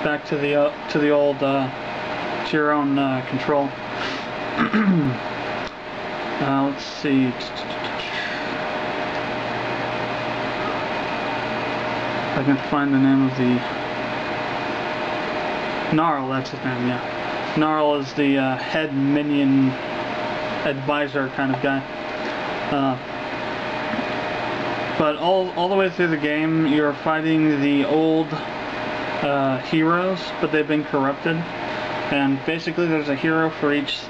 back to the old to your own control. Let's see. I can find the name of the Gnarl. That's his name. Yeah, Gnarl is the head minion advisor kind of guy. But all the way through the game, you're fighting the old heroes, but they've been corrupted. And basically, there's a hero for each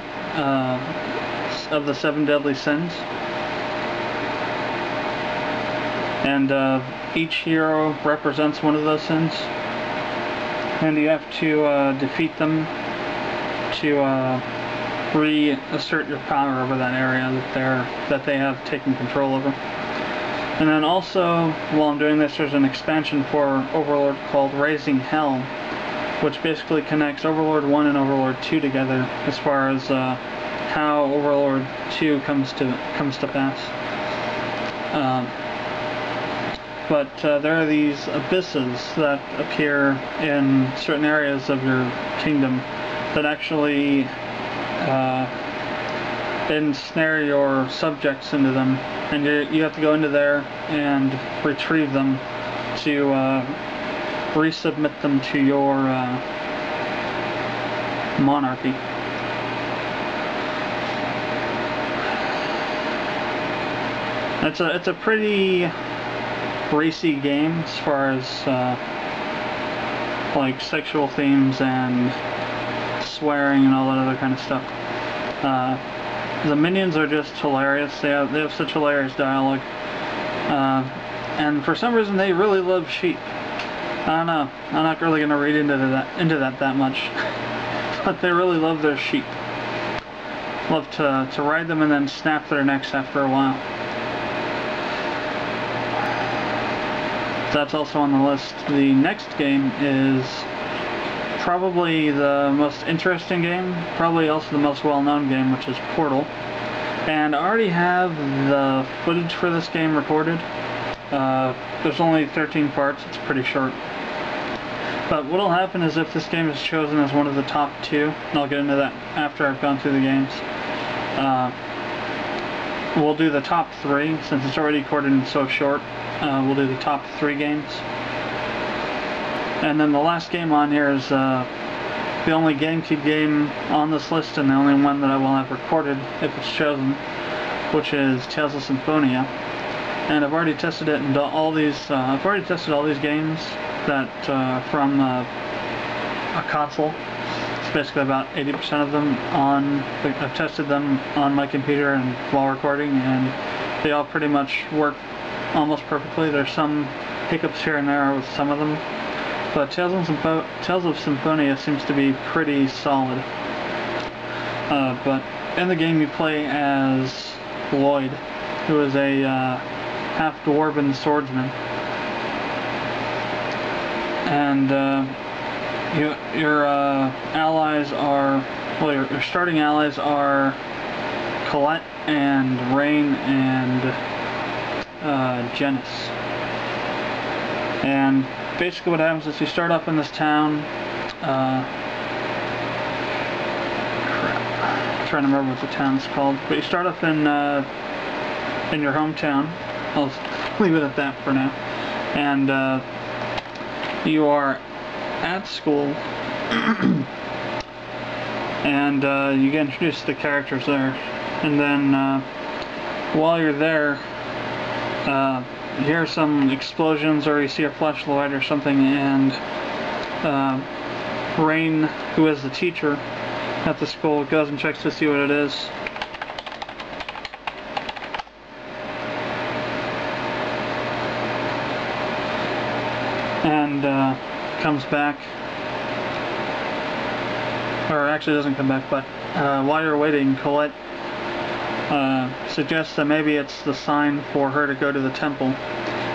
of the 7 deadly sins. And each hero represents one of those sins. And you have to defeat them to reassert your power over that area that they have taken control over. And then also, while I'm doing this, there's an expansion for Overlord called Raising Hell, which basically connects Overlord 1 and Overlord 2 together as far as how Overlord 2 comes to pass. But there are these abysses that appear in certain areas of your kingdom that actually ensnare your subjects into them, and you have to go into there and retrieve them to resubmit them to your monarchy. It's a pretty racy game as far as like sexual themes and swearing and all that other kind of stuff. The minions are just hilarious. They have such hilarious dialogue, and for some reason they really love sheep. I don't know. I'm not really gonna read into that much, but they really love their sheep. Love to ride them and then snap their necks after a while. That's also on the list. The next game is probably the most interesting game, probably also the most well-known game, which is Portal. And I already have the footage for this game recorded. There's only 13 parts, it's pretty short. But what'll happen is if this game is chosen as one of the top 2, and I'll get into that after I've gone through the games, we'll do the top 3, since it's already recorded and so short. We'll do the top 3 games. And then the last game on here is the only GameCube game on this list, and the only one that I will have recorded if it's chosen, which is Tales of Symphonia. And I've already tested it and all these. I've already tested all these games that from a console. It's basically about 80% of them on. I've tested them on my computer and while recording, and they all pretty much work almost perfectly. There's some hiccups here and there with some of them. But Tales of Symphonia seems to be pretty solid. But in the game you play as Lloyd, who is a half-dwarven swordsman. And your allies are, well, your starting allies are Colette and Rain and Janice. And basically what happens is you start off in this town, I'm trying to remember what the town's called, but you start off in your hometown. I'll leave it at that for now. And you are at school, and you get introduced to the characters there. And then while you're there, you hear some explosions or you see a flashlight or something, and Rain, who is the teacher at the school, goes and checks to see what it is. And comes back, or actually doesn't come back, but while you're waiting, Colette suggests that maybe it's the sign for her to go to the temple.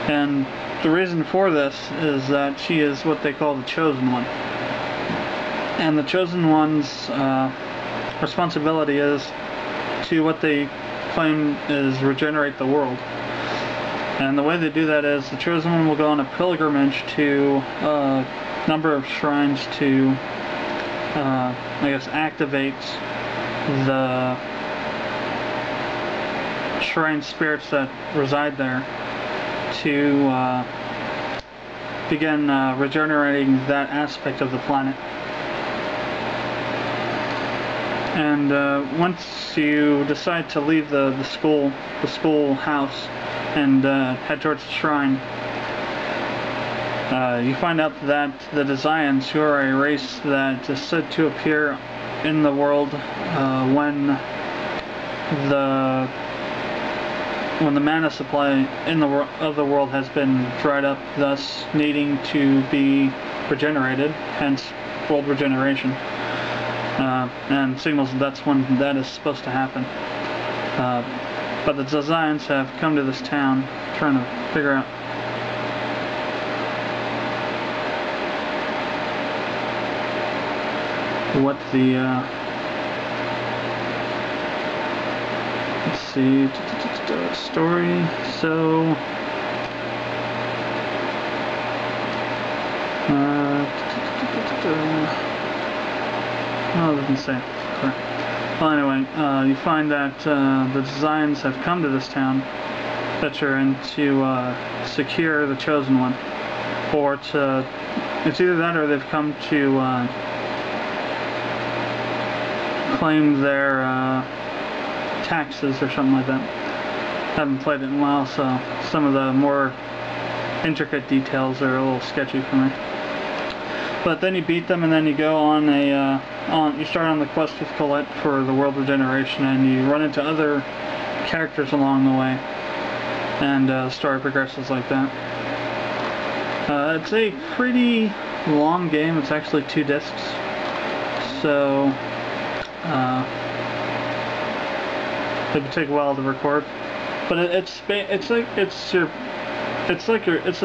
And the reason for this is that she is what they call the Chosen One. And the Chosen One's responsibility is to what they claim is regenerate the world. And the way they do that is the Chosen One will go on a pilgrimage to number of shrines to, I guess, activate the shrine spirits that reside there to begin regenerating that aspect of the planet. And once you decide to leave the school house and head towards the shrine, you find out that the Desians, who are a race that is said to appear in the world when the mana supply of the world has been dried up, thus needing to be regenerated, hence world regeneration. And signals that's when that is supposed to happen. But the Desians have come to this town trying to figure out what the let's see, story. So oh, it doesn't say. Well, anyway, you find that the Desians have come to this town that you're in to secure the Chosen One, or to, it's either that or they've come to claim their taxes or something like that. Haven't played it in a while, so some of the more intricate details are a little sketchy for me. But then you beat them, and then you go on you start on the quest with Colette for the world regeneration, and you run into other characters along the way, and the story progresses like that. It's a pretty long game. It's actually 2 discs, so it would take a while to record. But it's the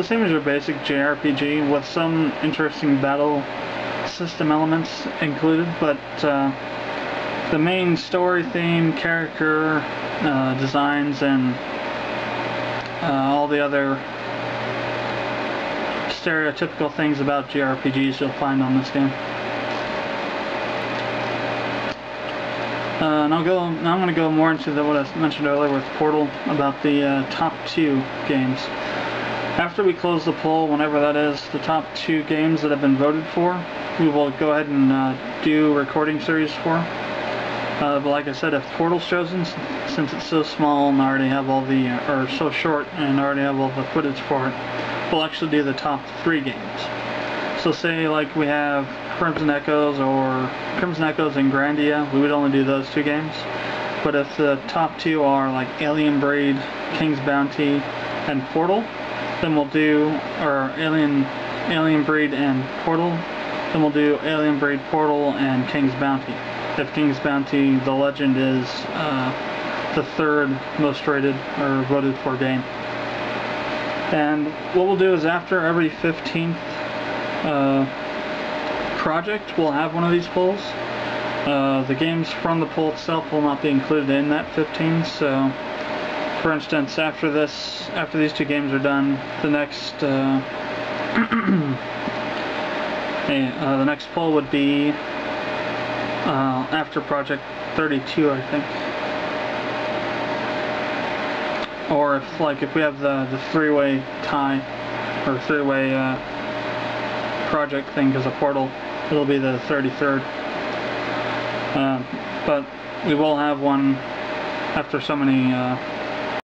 same as your basic JRPG with some interesting battle system elements included, but the main story theme, character designs, and all the other stereotypical things about JRPGs you'll find on this game. And I'm going to go more into what I mentioned earlier with Portal, about the top 2 games. After we close the poll, whenever that is, the top 2 games that have been voted for, we will go ahead and do a recording series for. But like I said, if Portal's chosen, since it's so small and I already have all the, or so short and I already have all the footage for it, we'll actually do the top 3 games. So say like we have Crimson Echoes and Grandia, we would only do those 2 games. But if the top 2 are like Alien Breed, King's Bounty, and Portal, then we'll do, or Alien Breed and Portal, then we'll do Alien Breed, Portal, and King's Bounty. If King's Bounty, the Legend, is the 3rd most rated or voted for game. And what we'll do is after every 15th project, we'll have one of these polls. The games from the poll itself will not be included in that 15, so for instance, after these 2 games are done, the next the next poll would be after Project 32, I think. Or if we have the 3-way tie, or 3-way project thing because of Portal, it'll be the 33rd. But we will have one after so many